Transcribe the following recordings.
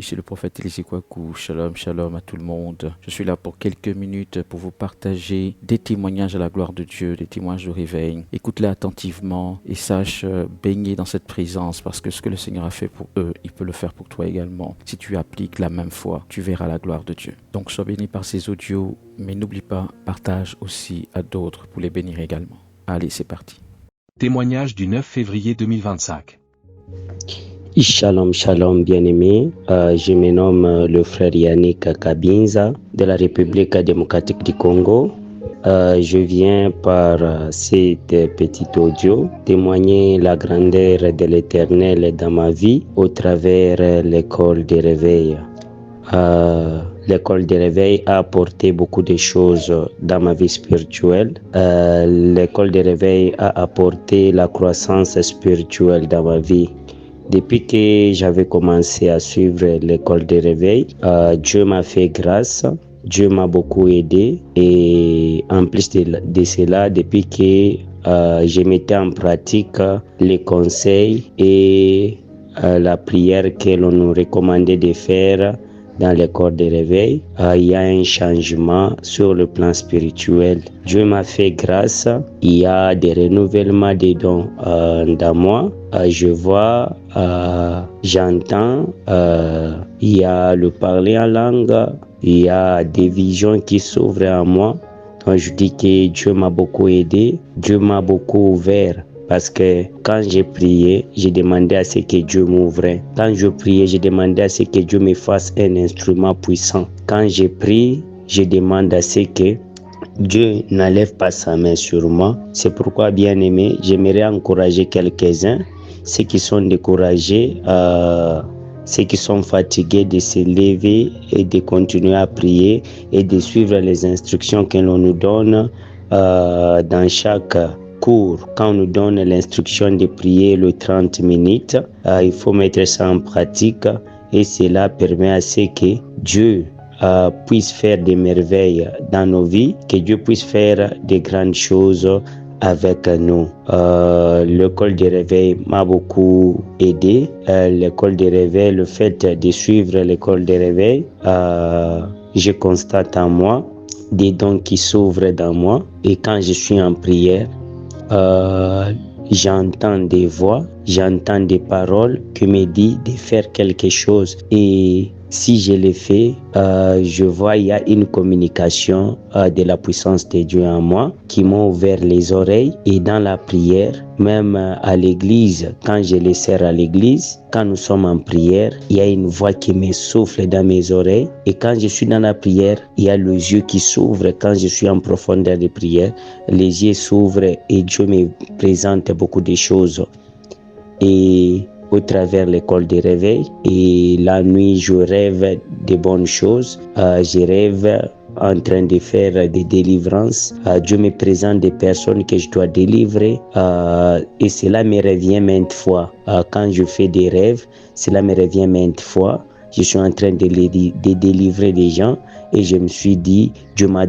Ici le prophète Élisée Kouakou, shalom, shalom à tout le monde. Je suis là pour quelques minutes pour vous partager des témoignages à la gloire de Dieu, des témoignages de réveil. Écoute-les attentivement et sache baigner dans cette présence parce que ce que le Seigneur a fait pour eux, il peut le faire pour toi également. Si tu appliques la même foi, tu verras la gloire de Dieu. Donc sois béni par ces audios, mais n'oublie pas, partage aussi à d'autres pour les bénir également. Allez, c'est parti. Témoignage du 9 février 2025. Shalom, shalom, bien-aimé. Je me nomme le frère Yannick Kabinza de la République démocratique du Congo. Je viens par cette petite audio témoigner la grandeur de l'Éternel dans ma vie au travers l'école des réveils. L'école des réveils a apporté beaucoup de choses dans ma vie spirituelle. L'école des réveils a apporté la croissance spirituelle dans ma vie. Depuis que j'avais commencé à suivre l'école des réveils, Dieu m'a fait grâce, Dieu m'a beaucoup aidé et en plus de cela, depuis que je mettais en pratique les conseils et la prière que l'on nous recommandait de faire dans l'école des réveils, il y a un changement sur le plan spirituel. Dieu m'a fait grâce, il y a des renouvellements des dons dans moi. Je vois, j'entends, il y a le parler en langue, il y a des visions qui s'ouvrent en moi. Donc je dis que Dieu m'a beaucoup aidé, Dieu m'a beaucoup ouvert. Parce que quand j'ai prié, j'ai demandé à ce que Dieu m'ouvre. Quand je priais, j'ai demandé à ce que Dieu me fasse un instrument puissant. Quand j'ai prié, je demande à ce que Dieu n'enlève pas sa main sur moi. C'est pourquoi, bien aimé, j'aimerais encourager quelques-uns, ceux qui sont découragés, ceux qui sont fatigués de se lever et de continuer à prier et de suivre les instructions que l'on nous donne dans chaque cours. Quand on nous donne l'instruction de prier le 30 minutes, il faut mettre ça en pratique et cela permet à ce que Dieu puisse faire des merveilles dans nos vies, que Dieu puisse faire de grandes choses avec nous. L'école des réveils m'a beaucoup aidé. L'école des réveils, le fait de suivre l'école des réveils, je constate en moi des dons qui s'ouvrent dans moi et quand je suis en prière, j'entends des voix, j'entends des paroles qui me disent de faire quelque chose et si je le fais, je vois il y a une communication de la puissance de Dieu en moi qui m'a ouvert les oreilles et dans la prière, même à l'église, quand je les sers à l'église, quand nous sommes en prière, il y a une voix qui me souffle dans mes oreilles et quand je suis dans la prière, il y a les yeux qui s'ouvrent. Quand je suis en profondeur de prière, les yeux s'ouvrent et Dieu me présente beaucoup de choses. Et au travers l'école des réveils et la nuit je rêve de bonnes choses, je rêve en train de faire des délivrances, Dieu me présente des personnes que je dois délivrer et cela me revient maintes fois, quand je fais des rêves, cela me revient maintes fois, je suis en train de délivrer des gens et je me suis dit, Dieu m'a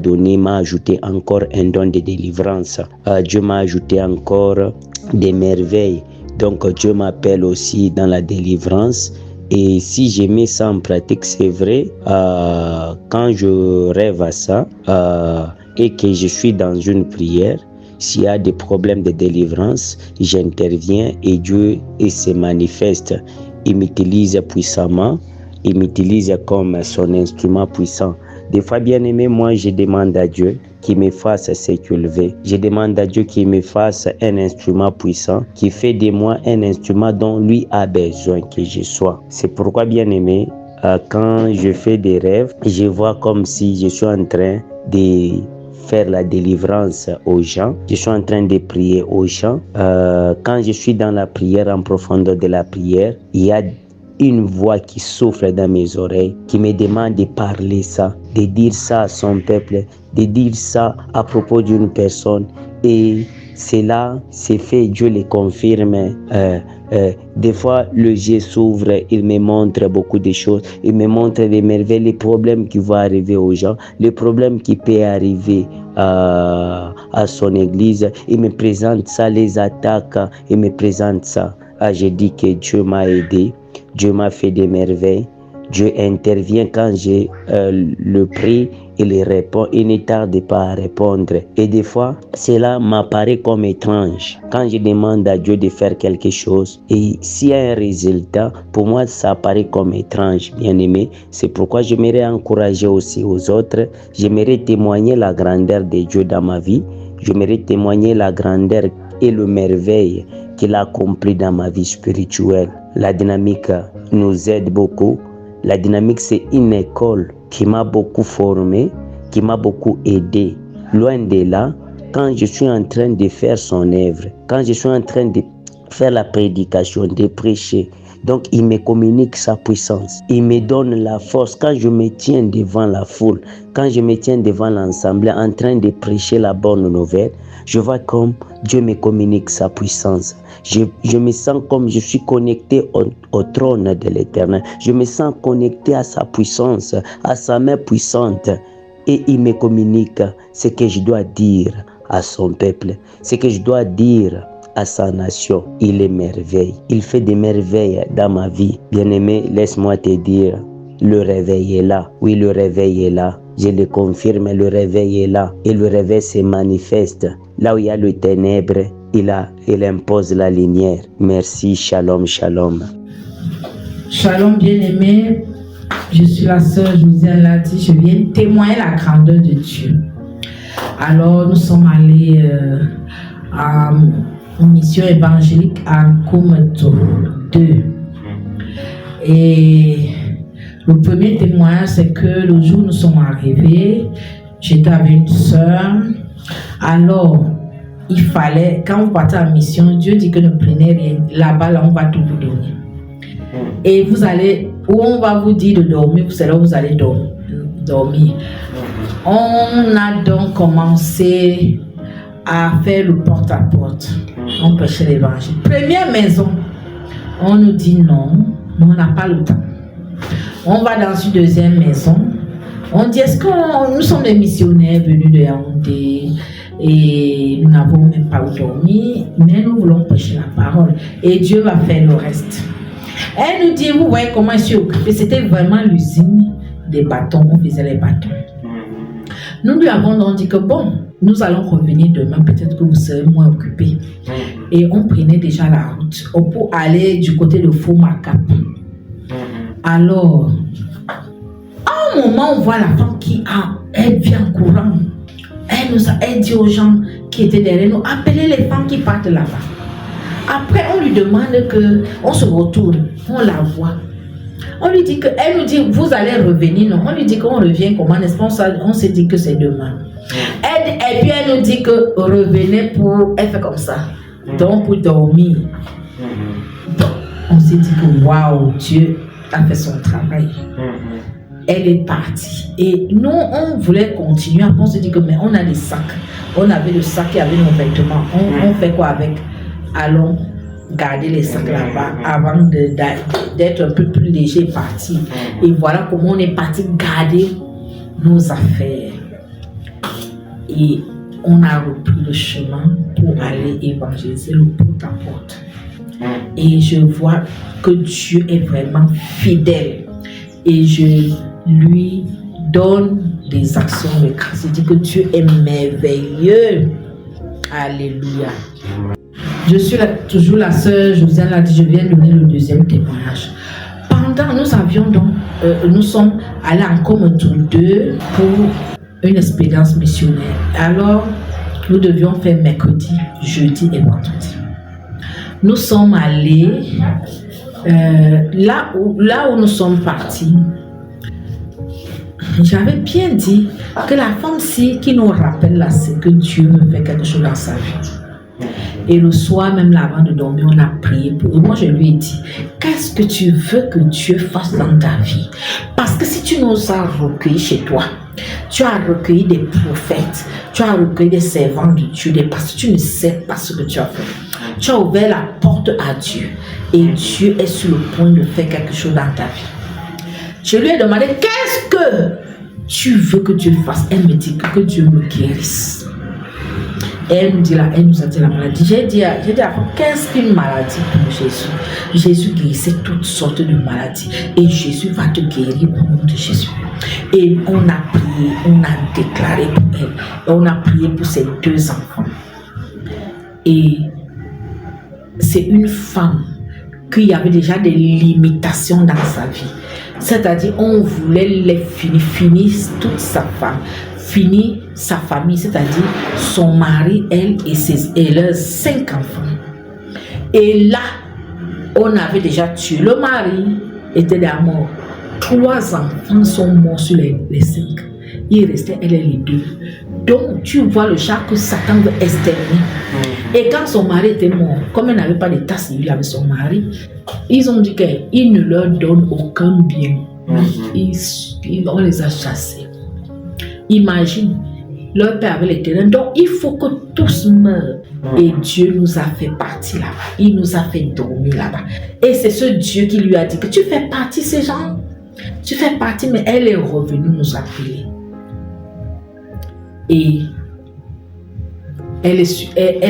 ajouté encore un don de délivrance, Dieu m'a ajouté encore des merveilles. Donc Dieu m'appelle aussi dans la délivrance et si je mets ça en pratique, c'est vrai, quand je rêve à ça et que je suis dans une prière, s'il y a des problèmes de délivrance, j'interviens et Dieu se manifeste. Il m'utilise puissamment, il m'utilise comme son instrument puissant. Des fois, bien aimé, moi je demande à Dieu qu'il me fasse ce qu'il veut. Je demande à Dieu qu'il me fasse un instrument puissant, qui fait de moi un instrument dont lui a besoin que je sois. C'est pourquoi, bien aimé, quand je fais des rêves, je vois comme si je suis en train de faire la délivrance aux gens. Je suis en train de prier aux gens. Quand je suis dans la prière, en profondeur de la prière, il y a une voix qui souffle dans mes oreilles, qui me demande de parler ça, de dire ça à son peuple, de dire ça à propos d'une personne. Et cela c'est fait, Dieu le confirme. Des fois, le yeux s'ouvre, il me montre beaucoup de choses, il me montre des merveilles, les problèmes qui vont arriver aux gens, les problèmes qui peuvent arriver à son église. Il me présente ça, les attaques, il me présente ça. Je dis que Dieu m'a aidé, Dieu m'a fait des merveilles. Dieu intervient quand j'ai le prie, il répond, il ne tarde pas à répondre. Et des fois, cela m'apparaît comme étrange. Quand je demande à Dieu de faire quelque chose et s'il y a un résultat, pour moi, ça apparaît comme étrange, bien-aimé. C'est pourquoi j'aimerais encourager aussi aux autres. J'aimerais témoigner la grandeur de Dieu dans ma vie. J'aimerais témoigner la grandeur et le merveille qu'il a accompli dans ma vie spirituelle. La dynamique nous aide beaucoup. La dynamique, c'est une école qui m'a beaucoup formé, qui m'a beaucoup aidé. Loin de là, quand je suis en train de faire son œuvre, quand je suis en train de faire la prédication, de prêcher, donc il me communique sa puissance. Il me donne la force quand je me tiens devant la foule, quand je me tiens devant l'assemblée en train de prêcher la bonne nouvelle. Je vois comme Dieu me communique sa puissance. Je me sens comme je suis connecté au trône de l'Éternel. Je me sens connecté à sa puissance, à sa main puissante. Et il me communique ce que je dois dire à son peuple, ce que je dois dire à sa nation. Il est merveille. Il fait des merveilles dans ma vie. Bien-aimé, laisse-moi te dire, le réveil est là. Oui, le réveil est là. Je le confirme, le réveil est là. Et le réveil se manifeste. Là où il y a le ténèbre, il impose la lumière. Merci, shalom, shalom. Shalom, bien-aimé. Je suis la sœur Josiane Lati. Je viens témoigner la grandeur de Dieu. Alors, nous sommes allés à une mission évangélique à Koumeto 2. Et le premier témoignage, c'est que le jour où nous sommes arrivés, j'étais avec une sœur. Alors, il fallait, quand vous partez en mission, Dieu dit que ne prenez rien. Là-bas, là, on va tout vous donner. Et vous allez, où on va vous dire de dormir, c'est là où vous allez dormir. On a donc commencé à faire le porte-à-porte. On prêchait l'évangile. Première maison, on nous dit non, on n'a pas le temps. On va dans une deuxième maison. On dit, est-ce que nous sommes des missionnaires venus de Yaoundé et nous n'avons même pas dormi, mais nous voulons prêcher la parole et Dieu va faire le reste. Elle nous dit, vous voyez comment je suis occupée. C'était vraiment l'usine des bâtons. On faisait les bâtons. Nous lui avons donc dit que bon, nous allons revenir demain, peut-être que vous serez moins occupés. Et on prenait déjà la route pour aller du côté de Foumakap. Alors, à un moment, on voit la femme elle vient en courant. Elle dit aux gens qui étaient derrière nous, appelez les femmes qui partent là-bas. Après, on lui demande on se retourne, on la voit. On lui dit elle nous dit, vous allez revenir, non? On lui dit qu'on revient comment, n'est-ce pas? On s'est dit que c'est demain. Et puis elle nous dit que revenez elle fait comme ça. Donc pour dormir. Donc, on s'est dit que waouh, Dieu a fait son travail. Elle est partie. Et nous, on voulait continuer. Après, on s'est dit que mais on a des sacs. On avait le sac et avait nos vêtements. On fait quoi avec? Allons garder les sacs là-bas avant d'être un peu plus léger et partir. Et voilà comment on est parti garder nos affaires. Et on a repris le chemin pour aller évangéliser le porte-à-porte. Et je vois que Dieu est vraiment fidèle. Et je lui donne des actions de grâce. Je dis que Dieu est merveilleux. Alléluia. Je suis toujours la sœur Josiane Lati. Je viens donner le deuxième témoignage. Pendant, nous sommes allés en Koumeto 2 pour une expérience missionnaire. Alors, nous devions faire mercredi, jeudi et vendredi. Nous sommes allés là où nous sommes partis. J'avais bien dit que la femme-ci qui nous rappelle là, c'est que Dieu me fait quelque chose dans sa vie. Et le soir, même là, avant de dormir, on a prié pour eux. Moi, je lui ai dit, qu'est-ce que tu veux que Dieu fasse dans ta vie? Parce que si tu nous as recueillis chez toi, tu as recueilli des prophètes, tu as recueilli des servants de Dieu, des pasteurs, tu ne sais pas ce que tu as fait. Tu as ouvert la porte à Dieu et Dieu est sur le point de faire quelque chose dans ta vie. Je lui ai demandé, qu'est-ce que tu veux que Dieu fasse? Elle me dit que Dieu me guérisse. Elle nous dit là, elle nous a dit la maladie. J'ai dit avant, qu'est-ce qu'une maladie pour Jésus? Jésus guérissait toutes sortes de maladies. Et Jésus va te guérir au nom de Jésus. Et on a prié, on a déclaré pour elle. Et on a prié pour ses 2 enfants. Et c'est une femme qui avait déjà des limitations dans sa vie. C'est-à-dire, on voulait les finir toute sa femme. Finir sa famille, c'est-à-dire son mari, elle et leurs 5 enfants. Et là, on avait déjà tué le mari, était déjà mort. 3 enfants sont morts sur les 5. Il restait elle et les 2. Donc, tu vois le genre que Satan veut exterminer. Et quand son mari était mort, comme elle n'avait pas d'état civil avec son mari, ils ont dit qu'il ne leur donne aucun bien. On les a chassés. Imagine, leur père avait les terrains. Donc, il faut que tous meurent. Et Dieu nous a fait partir là-bas. Il nous a fait dormir là-bas. Et c'est ce Dieu qui lui a dit que tu fais partie de ces gens. Tu fais partie, mais elle est revenue nous appeler. Et elle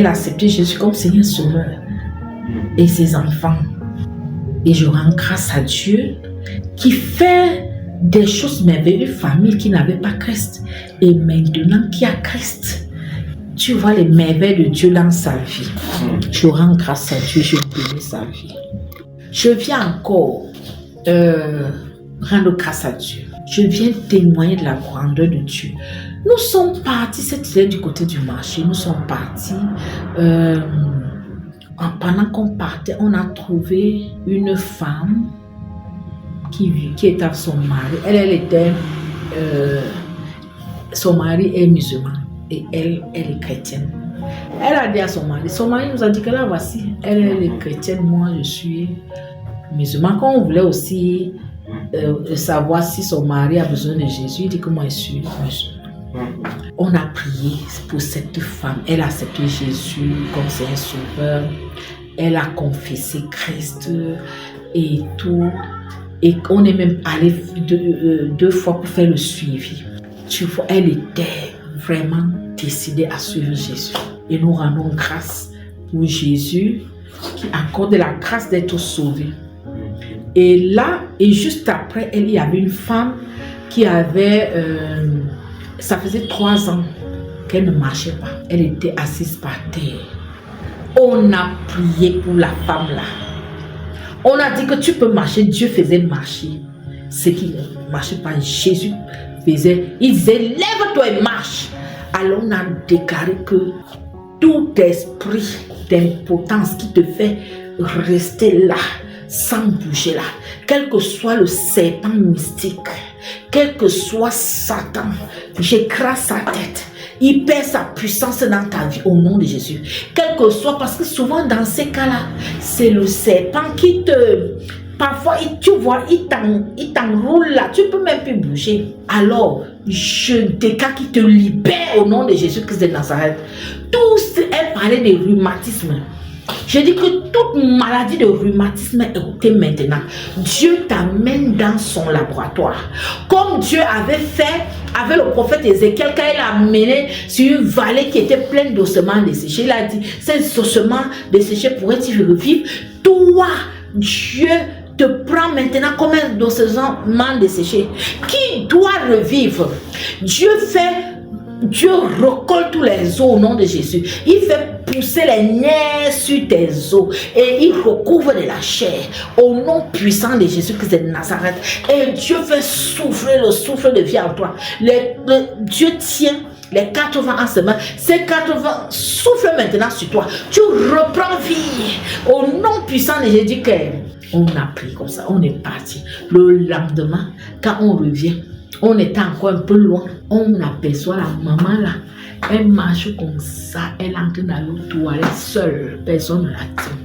a accepté Jésus comme Seigneur Sauveur. Et ses enfants. Et je rends grâce à Dieu qui fait des choses merveilleuses, une famille qui n'avait pas Christ et maintenant qui a Christ. Tu vois les merveilles de Dieu dans sa vie. Je rends grâce à Dieu, je bénis sa vie. Je viens encore rendre grâce à Dieu. Je viens témoigner de la grandeur de Dieu. Nous sommes partis, c'était du côté du marché, nous sommes partis. Pendant qu'on partait, on a trouvé une femme qui était avec son mari. Elle était, son mari est musulman et elle est chrétienne. Elle a dit à son mari nous a dit que là voici, elle est chrétienne, moi je suis musulman. Quand on voulait aussi savoir si son mari a besoin de Jésus, il dit que moi je suis musulman. On a prié pour cette femme, elle a accepté Jésus comme Seigneur Sauveur, elle a confessé Christ et tout. Et on est même allé 2 fois pour faire le suivi. Tu vois, elle était vraiment décidée à suivre Jésus. Et nous rendons grâce pour Jésus qui accorde la grâce d'être sauvé. Et là, et juste après, il y avait une femme qui avait, ça faisait 3 ans qu'elle ne marchait pas. Elle était assise par terre. On a prié pour la femme là. On a dit que tu peux marcher, Dieu faisait marcher. Ce qui ne marchait pas, Jésus faisait, il disait lève-toi et marche. Alors on a déclaré que tout esprit d'impotence qui te fait rester là, sans bouger là, quel que soit le serpent mystique, quel que soit Satan, j'écrase sa tête. Il perd sa puissance dans ta vie au nom de Jésus. Quel que soit, parce que souvent dans ces cas-là, c'est le serpent qui te... Parfois, tu vois, il t'enroule là, tu ne peux même plus bouger. Alors, je déclare qu'il te libère au nom de Jésus-Christ de Nazareth. Tous, elle parlait de rhumatisme. Je dis que toute maladie de rhumatisme est écoutée maintenant. Dieu t'amène dans son laboratoire. Comme Dieu avait fait avec le prophète Ézéchiel, quand il l'a amené sur une vallée qui était pleine d'ossements desséchés. Il a dit, ces ossements desséchés pourraient-ils revivre? Toi, Dieu te prend maintenant comme un ossement desséché qui doit revivre. Dieu recolle tous les os au nom de Jésus. Il fait pousser les nerfs sur tes os et il recouvre de la chair au nom puissant de Jésus-Christ de Nazareth. Et Dieu fait souffler le souffle de vie en toi. Dieu tient les 80 en semaine. Ces 80 soufflent maintenant sur toi. Tu reprends vie au nom puissant de Jésus. On a pris comme ça, on est parti. Le lendemain, quand on revient, on était encore un peu loin. On aperçoit la maman là. Elle marche comme ça. Elle entre dans l'eau toilette seule. Personne ne la tient.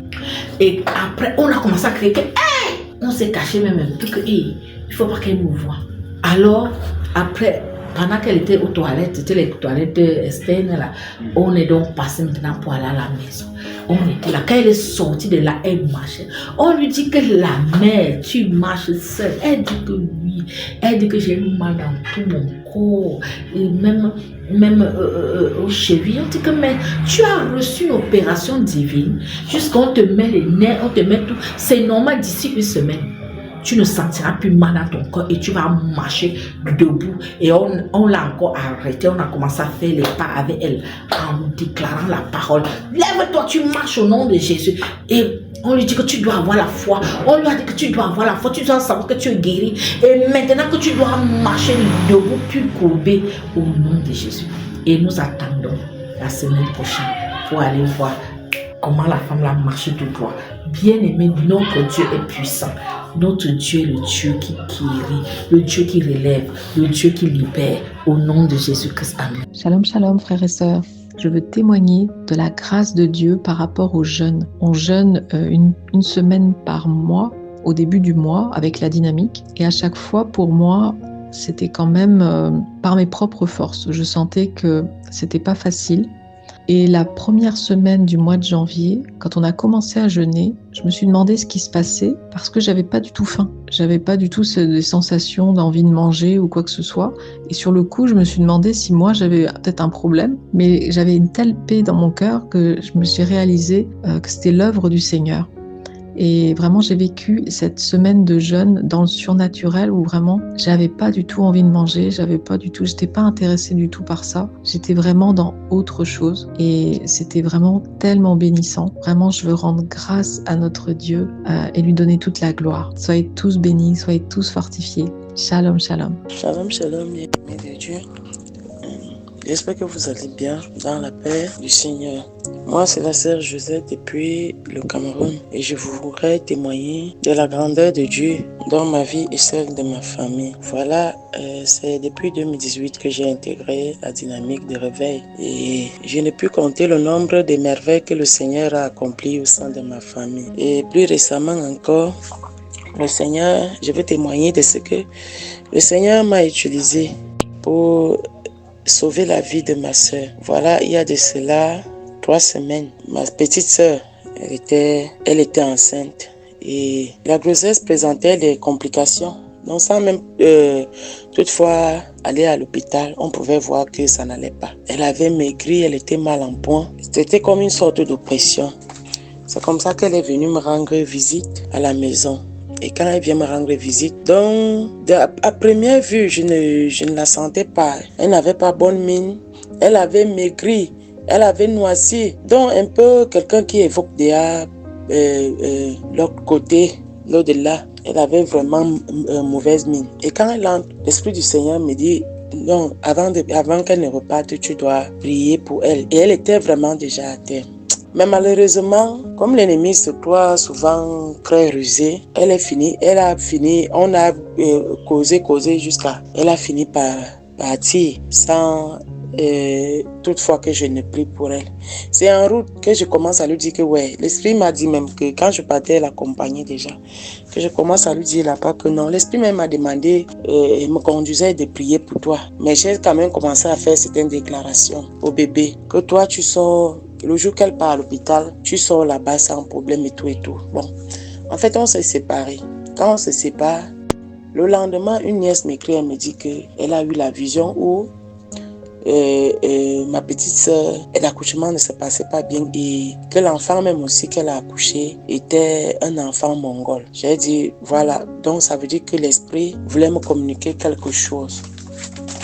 Et après, on a commencé à crier que, hey! On s'est caché même un peu que, hey, il ne faut pas qu'elle nous voie. Alors, après, pendant qu'elle était aux toilettes, c'était les toilettes externes là, on est donc passé maintenant pour aller à la maison. On était là, quand elle est sortie de là, elle marchait. On lui dit que la mère, tu marches seule. Elle dit que oui, elle dit que j'ai mal dans tout mon corps, et même aux chevilles. On dit que mais tu as reçu une opération divine, jusqu'on te met les nerfs, on te met tout. C'est normal d'ici une semaine. Tu ne sentiras plus mal dans ton corps et tu vas marcher debout. Et on l'a encore arrêté, on a commencé à faire les pas avec elle en déclarant la parole. Lève-toi, tu marches au nom de Jésus. Et on lui dit que tu dois avoir la foi. On lui a dit que tu dois avoir la foi, tu dois savoir que tu es guéri. Et maintenant que tu dois marcher debout, puis courbé au nom de Jésus. Et nous attendons la semaine prochaine pour aller voir comment la femme l'a marché tout droit. Bien-aimé, notre Dieu est puissant. Notre Dieu est le Dieu qui guérit, le Dieu qui relève, le Dieu qui libère. Au nom de Jésus-Christ. Amen. Shalom, shalom, frères et sœurs. Je veux témoigner de la grâce de Dieu par rapport au jeûne. On jeûne une semaine par mois, au début du mois, avec la dynamique. Et à chaque fois, pour moi, c'était quand même par mes propres forces. Je sentais que c'était pas facile. Et la première semaine du mois de janvier, quand on a commencé à jeûner, je me suis demandé ce qui se passait parce que j'avais pas du tout faim. J'avais pas du tout des sensations d'envie de manger ou quoi que ce soit. Et sur le coup, je me suis demandé si moi j'avais peut-être un problème, mais j'avais une telle paix dans mon cœur que je me suis réalisé que c'était l'œuvre du Seigneur. Et vraiment, j'ai vécu cette semaine de jeûne dans le surnaturel où vraiment, j'avais pas du tout envie de manger, j'étais pas intéressée du tout par ça. J'étais vraiment dans autre chose et c'était vraiment tellement bénissant. Vraiment, je veux rendre grâce à notre Dieu et lui donner toute la gloire. Soyez tous bénis, soyez tous fortifiés. Shalom, shalom. Shalom, shalom, bien de Dieu. J'espère que vous allez bien dans la paix du Seigneur. Moi, c'est la sœur Josette depuis le Cameroun et je voudrais témoigner de la grandeur de Dieu dans ma vie et celle de ma famille. Voilà, c'est depuis 2018 que j'ai intégré la dynamique de réveil et je n'ai pu compter le nombre de merveilles que le Seigneur a accomplies au sein de ma famille. Et plus récemment encore, le Seigneur, je veux témoigner de ce que le Seigneur m'a utilisé pour sauver la vie de ma sœur. Voilà, il y a de cela 3 semaines, ma petite sœur, elle était enceinte et la grossesse présentait des complications. Donc sans même toutefois aller à l'hôpital, on pouvait voir que ça n'allait pas. Elle avait maigri, elle était mal en point. C'était comme une sorte d'oppression. C'est comme ça qu'elle est venue me rendre visite à la maison. Et quand elle vient me rendre visite, donc à première vue, je ne la sentais pas. Elle n'avait pas bonne mine. Elle avait maigri. Elle avait noirci. Donc un peu quelqu'un qui évoque déjà l'autre côté, l'au-delà. Elle avait vraiment mauvaise mine. Et quand elle entre, l'Esprit du Seigneur me dit, non, avant qu'elle ne reparte, tu dois prier pour elle. Et elle était vraiment déjà à terre. Mais malheureusement, comme l'ennemi se croit souvent très rusé, elle a fini, on a causé jusqu'à, elle a fini par partir sans toutefois que je ne prie pour elle. C'est en route que je commence à lui dire que ouais, l'Esprit m'a dit même que quand je partais l'accompagner déjà, que je commence à lui dire là-bas que non, l'Esprit même m'a demandé et me conduisait de prier pour toi. Mais j'ai quand même commencé à faire certaines déclarations au bébé, que toi tu sors. Le jour qu'elle part à l'hôpital, tu sors là-bas sans problème et tout et tout. Bon, en fait, on s'est séparés. Quand on se sépare, le lendemain, une nièce m'écrit, elle me dit qu'elle a eu la vision où ma petite soeur, l'accouchement ne se passait pas bien et que l'enfant même aussi qu'elle a accouché était un enfant mongol. J'ai dit, voilà, donc ça veut dire que l'esprit voulait me communiquer quelque chose.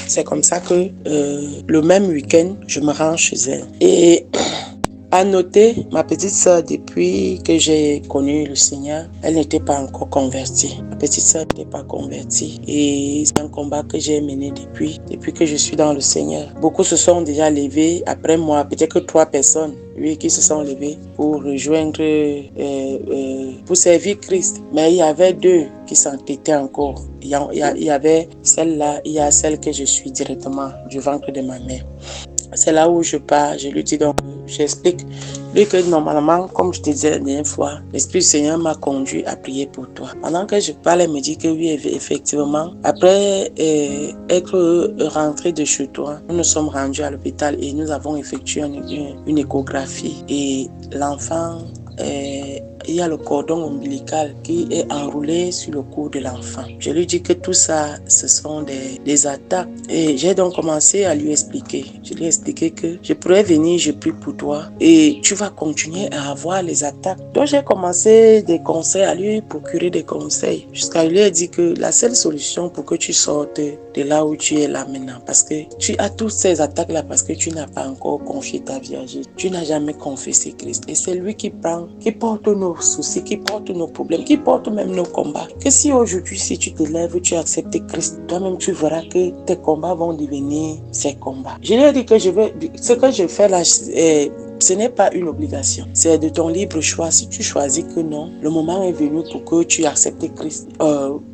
C'est comme ça que le même week-end, je me rends chez elle. Et à noter, ma petite sœur, depuis que j'ai connu le Seigneur, elle n'était pas encore convertie. Ma petite sœur n'était pas convertie. Et c'est un combat que j'ai mené depuis que je suis dans le Seigneur. Beaucoup se sont déjà levés après moi, peut-être que 3 personnes, oui, qui se sont levées pour rejoindre, pour servir Christ. Mais il y avait 2 qui s'entêtaient encore. Il y avait celle-là, il y a celle que je suis directement du ventre de ma mère. c'est là où je pars. Je lui dis donc, j'explique. Lui que normalement, comme je te disais la dernière fois, l'Esprit du Seigneur m'a conduit à prier pour toi. Pendant que je parle, elle me dit que oui, effectivement, après être rentré de chez toi, nous nous sommes rendus à l'hôpital et nous avons effectué une échographie. Et l'enfant, il y a le cordon ombilical qui est enroulé sur le cou de l'enfant. Je lui dis que tout ça, ce sont des attaques. Et j'ai donc commencé à lui expliquer. Je lui ai expliqué que je pourrais venir, je prie pour toi et tu vas continuer à avoir les attaques. Donc j'ai commencé des conseils à lui procurer des conseils jusqu'à lui ai dit que la seule solution pour que tu sortes de là où tu es là maintenant, parce que tu as toutes ces attaques là parce que tu n'as pas encore confié ta vie à Jésus. Tu n'as jamais confessé Christ et c'est lui qui porte nos soucis, qui porte nos problèmes, qui porte même nos combats. Que si aujourd'hui, si tu te lèves, tu acceptes Christ, toi-même tu verras que tes combats vont devenir ses combats. Je lui ai dit que ce que je fais là, ce n'est pas une obligation, c'est de ton libre choix. Si tu choisis que non, le moment est venu pour que tu acceptes Christ.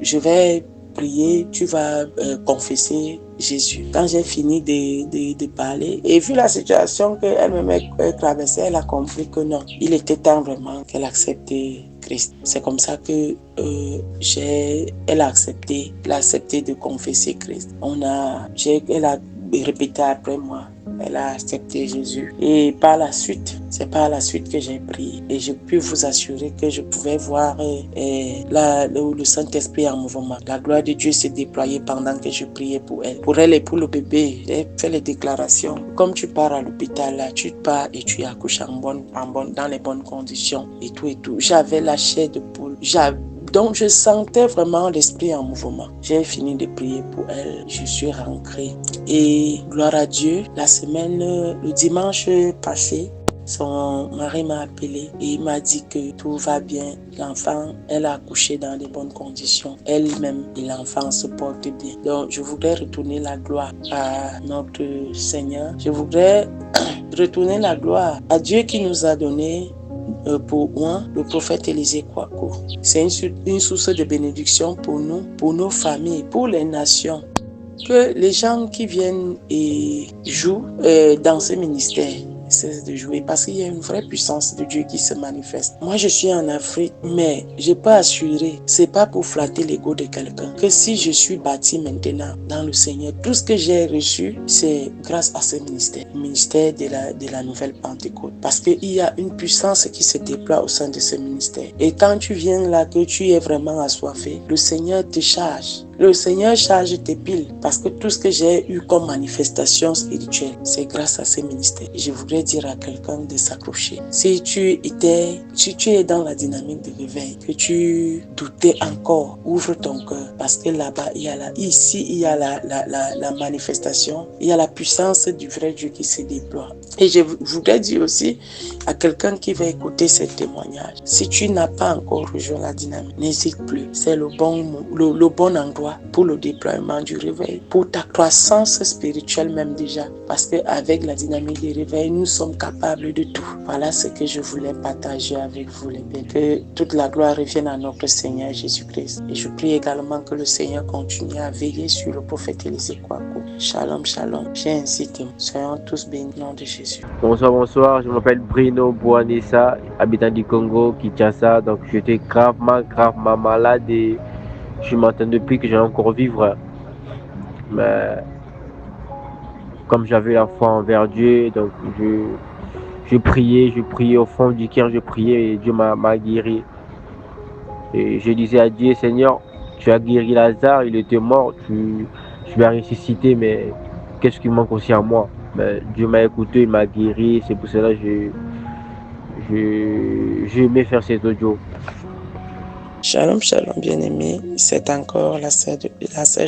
Je vais prier, tu vas confesser Jésus. Quand j'ai fini de parler et vu la situation qu'elle-même traversait, elle a compris que non, il était temps vraiment qu'elle accepte Christ. C'est comme ça que elle a accepté de confesser Christ. Elle a répété après moi. Elle a accepté Jésus. Et c'est par la suite que j'ai prié. Et je peux vous assurer que je pouvais voir le Saint-Esprit en mouvement. La gloire de Dieu s'est déployée pendant que je priais pour elle. Pour elle et pour le bébé, j'ai fait les déclarations. Comme tu pars à l'hôpital, là, tu pars et tu accouches dans les bonnes conditions. Et tout. J'avais la chair de poule. Donc, je sentais vraiment l'esprit en mouvement. J'ai fini de prier pour elle. Je suis rentrée. Et gloire à Dieu, le dimanche passé, son mari m'a appelé et il m'a dit que tout va bien. L'enfant, elle a accouché dans de bonnes conditions. Elle-même et l'enfant se portent bien. Donc, je voudrais retourner la gloire à notre Seigneur. Je voudrais retourner la gloire à Dieu qui nous a donné pour moi, le prophète Élisée Kouakou. C'est une source de bénédiction pour nous, pour nos familles, pour les nations. Que les gens qui viennent et jouent dans ce ministère cessent de jouer parce qu'il y a une vraie puissance de Dieu qui se manifeste. Moi, je suis en Afrique, mais je peux assurer, c'est pas pour flatter l'ego de quelqu'un, que si je suis bâti maintenant dans le Seigneur, tout ce que j'ai reçu, c'est grâce à ce ministère, le ministère de la nouvelle Pentecôte. Parce qu'il y a une puissance qui se déploie au sein de ce ministère. Et quand tu viens là, que tu es vraiment assoiffé, le Seigneur te charge. Le Seigneur charge tes piles parce que tout ce que j'ai eu comme manifestation spirituelle, c'est grâce à ces ministères. Je voudrais dire à quelqu'un de s'accrocher. Si tu es dans la dynamique de réveil, que tu doutais encore, ouvre ton cœur parce que là-bas, il y a la manifestation, il y a la puissance du vrai Dieu qui se déploie. Et je voudrais dire aussi à quelqu'un qui va écouter ce témoignage, si tu n'as pas encore rejoint la dynamique, n'hésite plus. C'est le bon endroit pour le déploiement du réveil, pour ta croissance spirituelle même déjà. Parce qu'avec la dynamique du réveil, nous sommes capables de tout. Voilà ce que je voulais partager avec vous les bébés. Que toute la gloire revienne à notre Seigneur Jésus-Christ. Et je prie également que le Seigneur continue à veiller sur le prophète Élisée Kouakou. Shalom, shalom. J'ai ainsi témoin. Soyons tous bénis au nom de Jésus. Bonsoir. Je m'appelle Bruno Bouanessa, habitant du Congo, Kinshasa. Donc j'étais gravement malade et je m'attends depuis que j'ai encore vivre. Mais comme j'avais la foi envers Dieu, donc je priais au fond du cœur, je priais et Dieu m'a guéri. Et je disais à Dieu, Seigneur, tu as guéri Lazare, il était mort, tu l'as ressuscité, mais qu'est-ce qui manque aussi à moi? Mais Dieu m'a écouté, il m'a guéri, c'est pour cela que j'aimais faire cet audio. Shalom, bien-aimé. C'est encore la sœur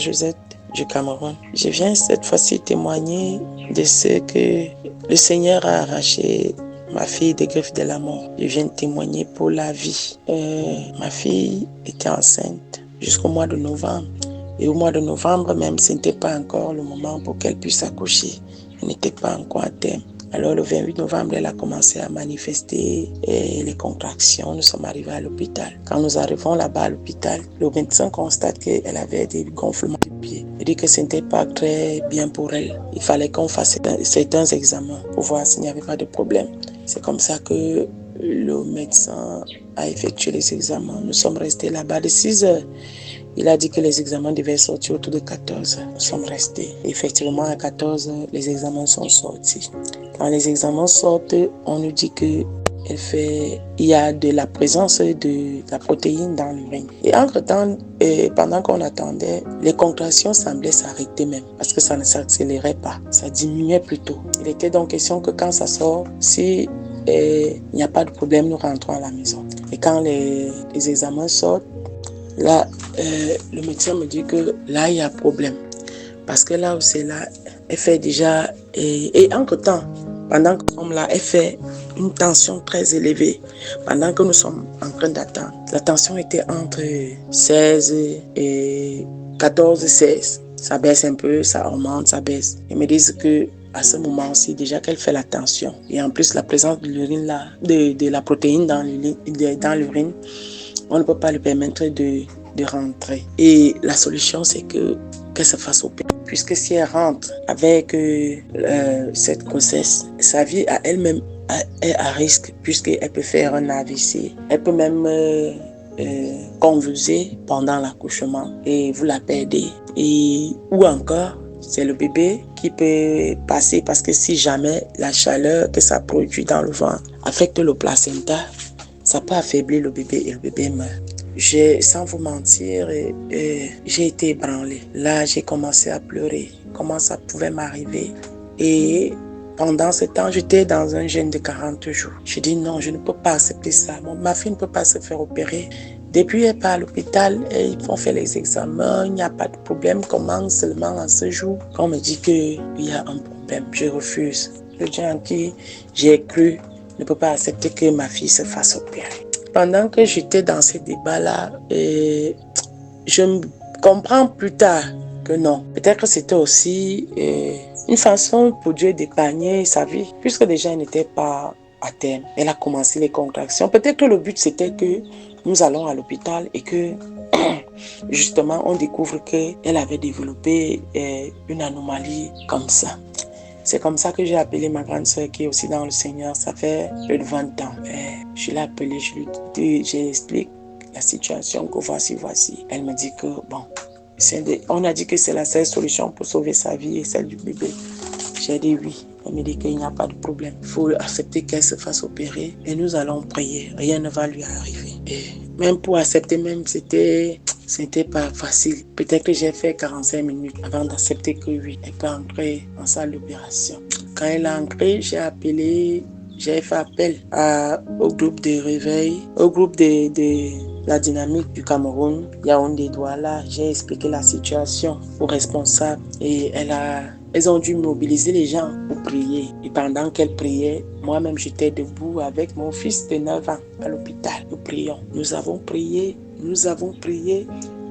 Josette du Cameroun. Je viens cette fois-ci témoigner de ce que le Seigneur a arraché ma fille des griffes de la mort. Je viens témoigner pour la vie. Ma fille était enceinte jusqu'au mois de novembre. Et au mois de novembre même, ce n'était pas encore le moment pour qu'elle puisse accoucher. Elle n'était pas encore à terme. Alors le 28 novembre, elle a commencé à manifester les contractions. Nous sommes arrivés à l'hôpital. Quand nous arrivons là-bas à l'hôpital, le médecin constate qu'elle avait des gonflements du pied. Il dit que ce n'était pas très bien pour elle. Il fallait qu'on fasse certains examens pour voir s'il n'y avait pas de problème. C'est comme ça que le médecin a effectué les examens. Nous sommes restés là-bas de 6 heures. Il a dit que les examens devaient sortir autour de 14 heures. Nous sommes restés. Effectivement, à 14 heures, les examens sont sortis. Quand les examens sortent, on nous dit que il y a de la présence de la protéine dans l'urine. Et entre-temps, pendant qu'on attendait, les contractions semblaient s'arrêter même, parce que ça ne s'accélérait pas, ça diminuait plutôt. Il était donc question que quand ça sort, si il n'y a pas de problème, nous rentrons à la maison. Et quand les examens sortent, là, le médecin me dit que là, il y a problème. Parce que là où c'est là, elle fait déjà... Et entre-temps, pendant que nous sommes là, elle fait une tension très élevée. Pendant que nous sommes en train d'attendre, la tension était entre 16 et 14, 16. Ça baisse un peu, ça augmente, ça baisse. Ils me disent que à ce moment-ci, déjà qu'elle fait la tension, et en plus la présence de l'urine là, de la protéine dans l'urine, on ne peut pas lui permettre de rentrer. Et la solution, c'est qu'elle se fasse opérer. Puisque si elle rentre avec cette grossesse, sa vie à elle-même est à risque, puisqu'elle peut faire un AVC. Elle peut même convulser pendant l'accouchement et vous la perdez. Ou encore, c'est le bébé qui peut passer, parce que si jamais la chaleur que ça produit dans le ventre affecte le placenta, ça peut affaiblir le bébé et le bébé meurt. Sans vous mentir, j'ai été ébranlée. Là, j'ai commencé à pleurer. Comment ça pouvait m'arriver? Et pendant ce temps, j'étais dans un jeûne de 40 jours. J'ai dit non, je ne peux pas accepter ça. Ma fille ne peut pas se faire opérer. Depuis, elle part à l'hôpital, ils font faire les examens, il n'y a pas de problème. Comment seulement en ce jour, quand on me dit qu'il y a un problème, je refuse. Le Dieu en qui j'ai cru ne peut pas accepter que ma fille se fasse opérer. Pendant que j'étais dans ces débats-là, je me comprends plus tard que non. Peut-être que c'était aussi une façon pour Dieu d'épargner sa vie, puisque déjà elle n'était pas à terme. Elle a commencé les contractions. Peut-être que le but c'était que nous allons à l'hôpital et que justement on découvre qu'elle avait développé une anomalie comme ça. C'est comme ça que j'ai appelé ma grande sœur qui est aussi dans le Seigneur. Ça fait plus de 20 ans. Je l'ai appelée, j'explique la situation que voici. Elle me dit que bon, on a dit que c'est la seule solution pour sauver sa vie et celle du bébé. J'ai dit oui. Elle me dit qu'il n'y a pas de problème. Il faut accepter qu'elle se fasse opérer et nous allons prier. Rien ne va lui arriver. Et même pour accepter, c'était pas facile. Peut-être que j'ai fait 45 minutes avant d'accepter que oui, elle peut entrer en salle d'opération. Quand elle est entrée, j'ai fait appel au groupe de réveil, au groupe de la dynamique du Cameroun, Yaoundé Douala. J'ai expliqué la situation aux responsables et elles ont dû mobiliser les gens pour prier. Et pendant qu'elles priaient, moi-même j'étais debout avec mon fils de 9 ans à l'hôpital. Nous prions. Nous avons prié.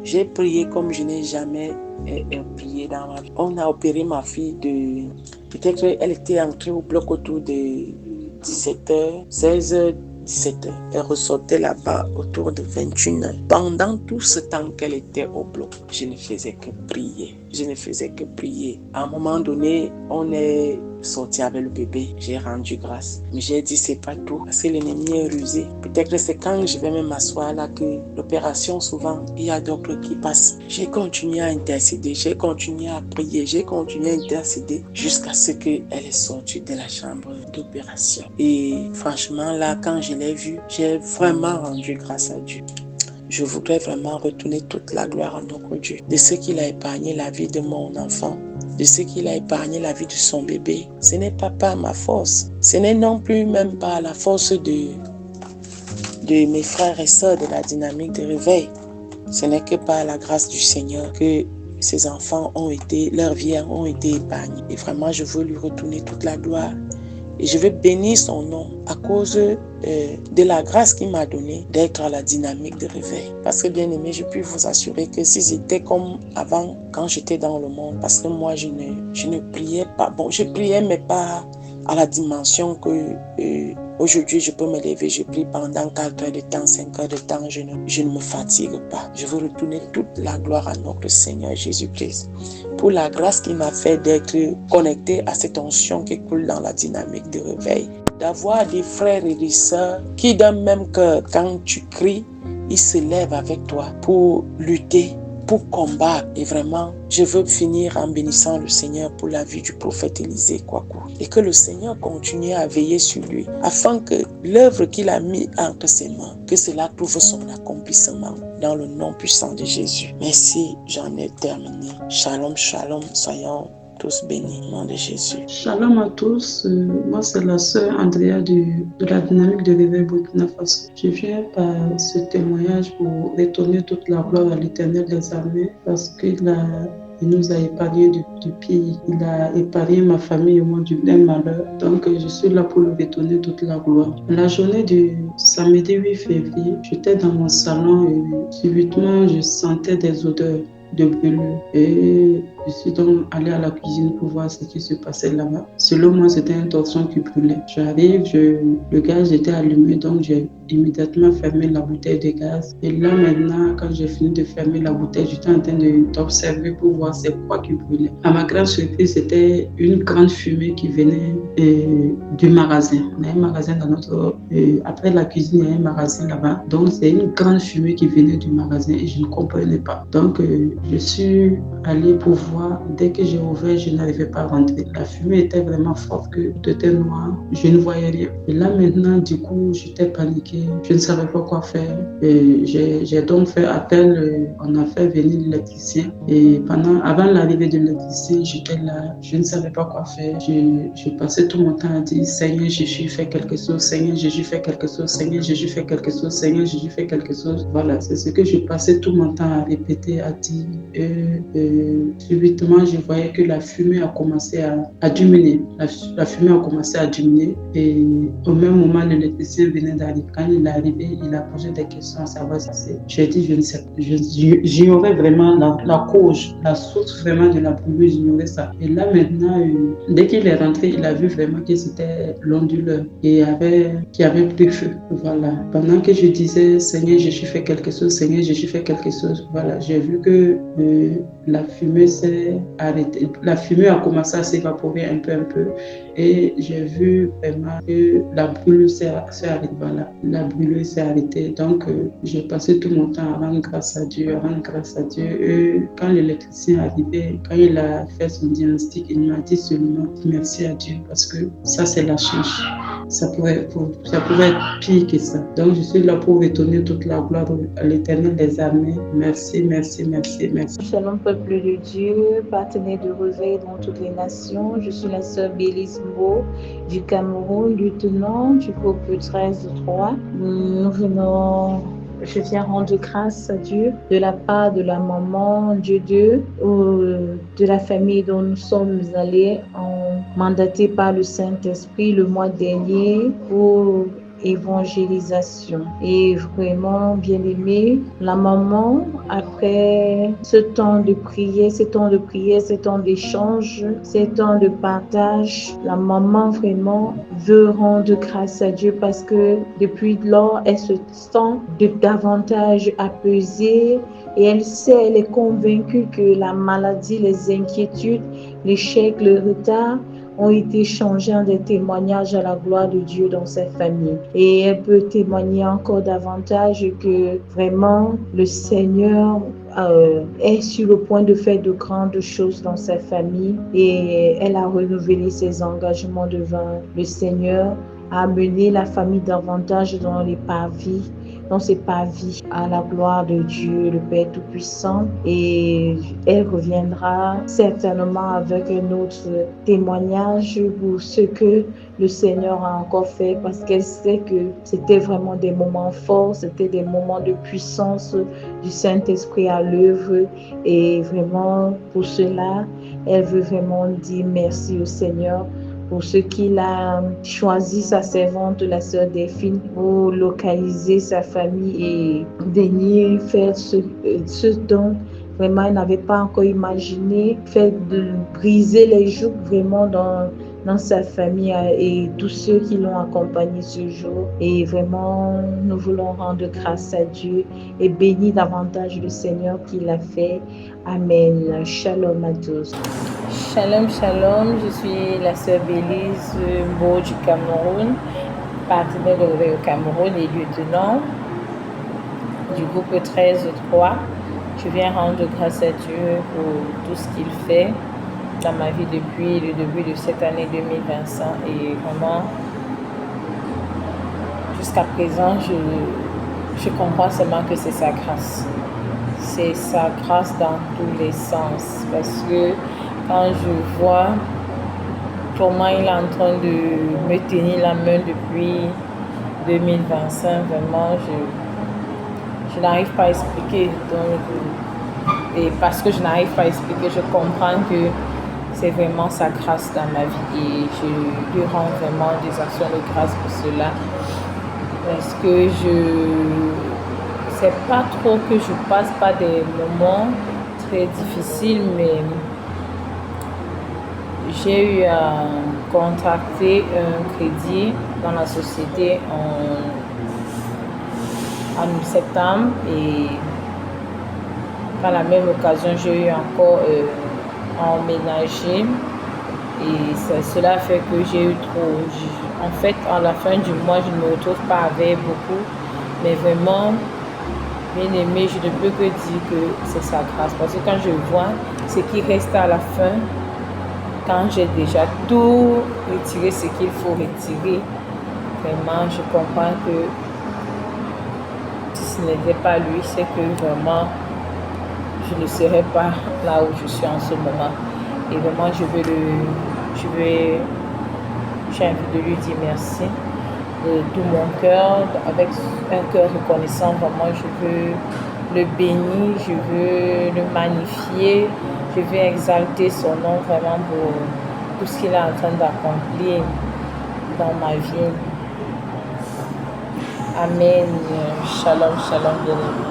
J'ai prié comme je n'ai jamais prié dans ma vie. On a opéré ma fille peut-être qu'elle était entrée au bloc autour de 17h, 16h, 17h. Elle ressortait là-bas autour de 21h. Pendant tout ce temps qu'elle était au bloc, je ne faisais que prier. À un moment donné, on est sorti avec le bébé. J'ai rendu grâce. Mais j'ai dit, c'est pas tout. Parce que l'ennemi est rusé. Peut-être que c'est quand je vais me m'asseoir là que l'opération, souvent, il y a d'autres qui passent. J'ai continué à intercéder. J'ai continué à prier. J'ai continué à intercéder jusqu'à ce qu'elle est sortie de la chambre d'opération. Et franchement, là, quand je l'ai vue, j'ai vraiment rendu grâce à Dieu. Je voudrais vraiment retourner toute la gloire à notre Dieu. De ce qu'il a épargné la vie de mon enfant, de ce qu'il a épargné la vie de son bébé. Ce n'est pas par ma force. Ce n'est non plus même pas la force de mes frères et sœurs de la dynamique de réveil. Ce n'est que par la grâce du Seigneur que ces enfants leurs vies ont été épargnées. Et vraiment, je veux lui retourner toute la gloire. Et je veux bénir son nom à cause de la grâce qu'il m'a donnée d'être à la dynamique de réveil. Parce que bien aimé, je puis vous assurer que si j'étais comme avant, quand j'étais dans le monde, parce que moi je ne priais pas. Bon, je priais mais pas à la dimension que aujourd'hui je peux me lever, je prie pendant 4 heures de temps, 5 heures de temps, je ne me fatigue pas. Je veux retourner toute la gloire à notre Seigneur Jésus-Christ pour la grâce qu'il m'a fait d'être connecté à cette onction qui coule dans la dynamique de réveil. D'avoir des frères et des sœurs qui d'un même cœur, quand tu cries, ils se lèvent avec toi pour lutter, pour combattre. Et vraiment, je veux finir en bénissant le Seigneur pour la vie du prophète Élisée Kouakou. Et que le Seigneur continue à veiller sur lui, afin que l'œuvre qu'il a mis entre ses mains, que cela trouve son accomplissement dans le nom puissant de Jésus. Merci, j'en ai terminé. Shalom, shalom, soyons tous bénis au nom de Jésus. Shalom à tous, moi c'est la sœur Andrea de la dynamique de réveil Burkina Faso. Je viens par ce témoignage pour retourner toute la gloire à l'Éternel des armées parce qu'il nous a épargné du pire. Il a épargné ma famille au moins du plein malheur. Donc je suis là pour lui retourner toute la gloire. La journée du samedi 8 février, j'étais dans mon salon et subitement je sentais des odeurs de brûlure et je suis donc allée à la cuisine pour voir ce qui se passait là-bas. Selon moi, c'était un torchon qui brûlait. J'arrive, le gaz était allumé, donc j'ai immédiatement fermé la bouteille de gaz. Et là maintenant, quand j'ai fini de fermer la bouteille, j'étais en train d'observer pour voir c'est quoi qui brûlait. À ma grande surprise, c'était une grande fumée qui venait du magasin. On a un magasin dans notre... après la cuisine, il y a un magasin là-bas. Donc c'est une grande fumée qui venait du magasin et je ne comprenais pas. Donc je suis allée pour voir. Dès que j'ai ouvert, je n'arrivais pas à rentrer. La fumée était vraiment forte, que tout était noir. Je ne voyais rien. Et là maintenant, du coup, j'étais paniquée. Je ne savais pas quoi faire. Et j'ai donc fait appel. On a fait venir l'électricien. Et avant l'arrivée de l'électricien, j'étais là. Je ne savais pas quoi faire. J'ai passé tout mon temps à dire Seigneur Jésus, fais quelque chose. Seigneur Jésus, fais quelque chose. Seigneur Jésus, fais quelque chose. Seigneur Jésus, fais quelque chose. Voilà, c'est ce que je passais tout mon temps à répéter, à dire. Subitement, je voyais que la fumée a commencé à diminuer. La fumée a commencé à diminuer et au même moment, l'électricien venait d'arriver. Quand il est arrivé, il a posé des questions à savoir si c'est. J'ai dit, je ne sais pas. J'ignorais vraiment la cause, la source vraiment de la brûlure, j'ignorais ça. Et là maintenant, dès qu'il est rentré, il a vu vraiment que c'était l'onduleur et qu'il y avait plus de feu. Voilà. Pendant que je disais, Seigneur, je suis fait quelque chose, Seigneur, je suis fait quelque chose. Voilà, j'ai vu que la fumée s'est arrêtée. La fumée a commencé à s'évaporer un peu et j'ai vu vraiment que la brûlure s'est arrêtée. Voilà, la brûlure s'est arrêtée. Donc j'ai passé tout mon temps à rendre grâce à Dieu, Et quand l'électricien est arrivé, quand il a fait son diagnostic, il m'a dit seulement merci à Dieu parce que ça c'est la chance. Ça pouvait être pire que ça. Donc je suis là pour retourner toute la gloire à l'Éternel des armées. Merci. Shalom peuple de Dieu, partenaire de réveil dans toutes les nations. Je suis la sœur Bélise Mbo du Cameroun, lieutenant du groupe 13-3. Je viens rendre grâce à Dieu de la part de la maman Dieu de la famille dont nous sommes allés mandatés par le Saint-Esprit le mois dernier pour évangélisation. Et vraiment, bien aimé, la maman, après ce temps de prière, ce temps d'échange, ce temps de partage, la maman vraiment veut rendre grâce à Dieu parce que depuis lors, elle se sent davantage apaisée et elle est convaincue que la maladie, les inquiétudes, l'échec, le retard ont été changés en des témoignages à la gloire de Dieu dans cette famille. Et elle peut témoigner encore davantage que vraiment le Seigneur est sur le point de faire de grandes choses dans sa famille et elle a renouvelé ses engagements devant le Seigneur, a amené la famille davantage dans ses parvis à la gloire de Dieu, le Père Tout-Puissant. Et elle reviendra certainement avec un autre témoignage pour ce que le Seigneur a encore fait parce qu'elle sait que c'était vraiment des moments forts, c'était des moments de puissance du Saint-Esprit à l'œuvre. Et vraiment, pour cela, elle veut vraiment dire merci au Seigneur pour ce qu'il a choisi sa servante, la sœur Delphine, pour localiser sa famille et daigner faire ce dont vraiment elle n'avait pas encore imaginé, faire de briser les jougs vraiment dans dans sa famille et tous ceux qui l'ont accompagné ce jour. Et vraiment, nous voulons rendre grâce à Dieu et bénir davantage le Seigneur qui l'a fait. Amen. Shalom à tous. Shalom, shalom. Je suis la sœur Bélise Mbo du Cameroun, partenaire de Réveil au Cameroun et lieutenant du groupe 13-3. Je viens rendre grâce à Dieu pour tout ce qu'il fait dans ma vie depuis le début de cette année 2025. Et vraiment, jusqu'à présent, je comprends seulement que c'est sa grâce. C'est sa grâce dans tous les sens. Parce que quand je vois comment il est en train de me tenir la main depuis 2025, vraiment, je n'arrive pas à expliquer. Et parce que je n'arrive pas à expliquer, je comprends que c'est vraiment sa grâce dans ma vie. Et je lui rends vraiment des actions de grâce pour cela. Parce que c'est pas trop que je passe pas des moments très difficiles, mais j'ai eu à contracter un crédit dans la société en septembre, et par la même occasion j'ai eu encore à emménager, et cela fait que j'ai eu trop. En fait, à la fin du mois, je ne me retrouve pas avec beaucoup, mais vraiment, bien aimé, je ne peux que dire que c'est sa grâce, parce que quand je vois ce qui reste à la fin, quand j'ai déjà tout retiré ce qu'il faut retirer, vraiment, je comprends que si ce n'était pas lui, c'est que vraiment, je ne serais pas là où je suis en ce moment. Et vraiment, j'ai envie de lui dire merci de tout mon cœur, avec un cœur reconnaissant. Vraiment, je veux le bénir, je veux le magnifier, je veux exalter son nom vraiment pour tout ce qu'il est en train d'accomplir dans ma vie. Amen. Shalom, shalom, bien-aimé.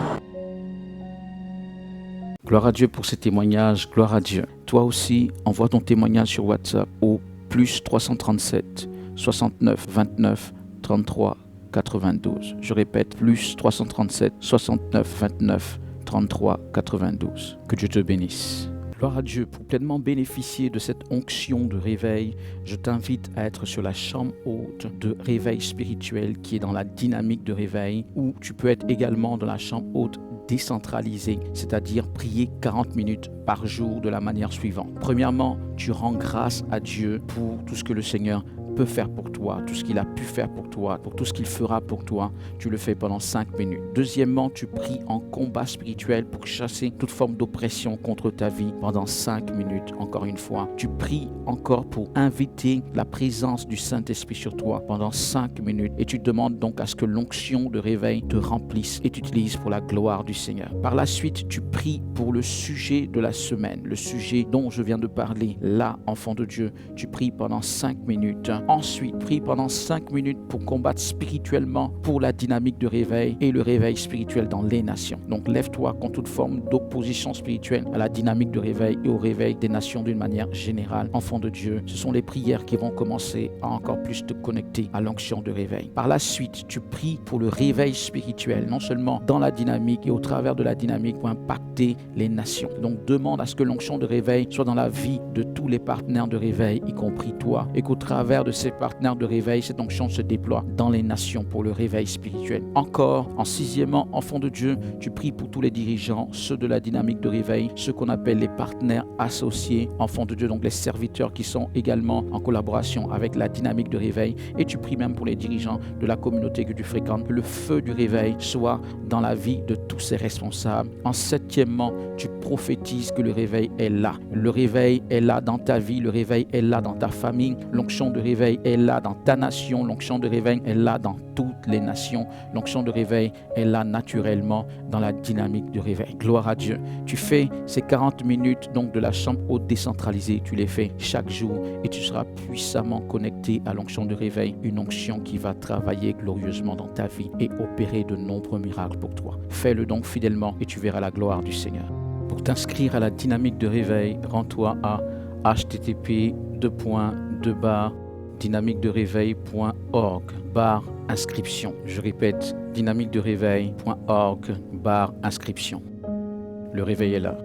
Gloire à Dieu pour ces témoignages, gloire à Dieu. Toi aussi, envoie ton témoignage sur WhatsApp au plus 337 69 29 33 92. Je répète, plus 337 69 29 33 92. Que Dieu te bénisse. Gloire à Dieu. Pour pleinement bénéficier de cette onction de réveil, je t'invite à être sur la chambre haute de réveil spirituel qui est dans la dynamique de réveil, ou tu peux être également dans la chambre haute décentralisée, c'est-à-dire prier 40 minutes par jour de la manière suivante. Premièrement, tu rends grâce à Dieu pour tout ce que le Seigneur peut faire pour toi, tout ce qu'il a pu faire pour toi, pour tout ce qu'il fera pour toi. Tu le fais pendant 5 minutes. Deuxièmement, tu pries en combat spirituel pour chasser toute forme d'oppression contre ta vie pendant 5 minutes. Encore une fois, tu pries encore pour inviter la présence du Saint-Esprit sur toi pendant 5 minutes, et tu demandes donc à ce que l'onction de réveil te remplisse et t'utilise pour la gloire du Seigneur. Par la suite, tu pries pour le sujet de la semaine, le sujet dont je viens de parler. Là, enfant de Dieu, tu pries pendant 5 minutes. Ensuite, prie pendant 5 minutes pour combattre spirituellement pour la dynamique de réveil et le réveil spirituel dans les nations. Donc, lève-toi contre toute forme d'opposition spirituelle à la dynamique de réveil et au réveil des nations d'une manière générale. Enfant de Dieu, ce sont les prières qui vont commencer à encore plus te connecter à l'onction de réveil. Par la suite, tu pries pour le réveil spirituel, non seulement dans la dynamique et au travers de la dynamique pour impacter les nations. Donc, demande à ce que l'onction de réveil soit dans la vie de tous les partenaires de réveil, y compris toi, et qu'au travers de ces partenaires de réveil, cette onction se déploie dans les nations pour le réveil spirituel. Encore, en sixièmement, enfant de Dieu, tu pries pour tous les dirigeants, ceux de la dynamique de réveil, ceux qu'on appelle les partenaires associés, enfants de Dieu, donc les serviteurs qui sont également en collaboration avec la dynamique de réveil, et tu pries même pour les dirigeants de la communauté que tu fréquentes, que le feu du réveil soit dans la vie de tous ces responsables. En septièmement, tu prophétises que le réveil est là. Le réveil est là dans ta vie, le réveil est là dans ta famille, l'onction de réveil est là dans ta nation, l'onction de réveil est là dans toutes les nations, l'onction de réveil est là naturellement dans la dynamique de réveil. Gloire à Dieu. Tu fais ces 40 minutes donc de la chambre haute décentralisée, tu les fais chaque jour et tu seras puissamment connecté à l'onction de réveil, une onction qui va travailler glorieusement dans ta vie et opérer de nombreux miracles pour toi. Fais-le donc fidèlement et tu verras la gloire du Seigneur. Pour t'inscrire à la dynamique de réveil, rends-toi à http:// dynamiquederéveil.org /inscription. Je répète, dynamiquederéveil.org /inscription. Le réveil est là.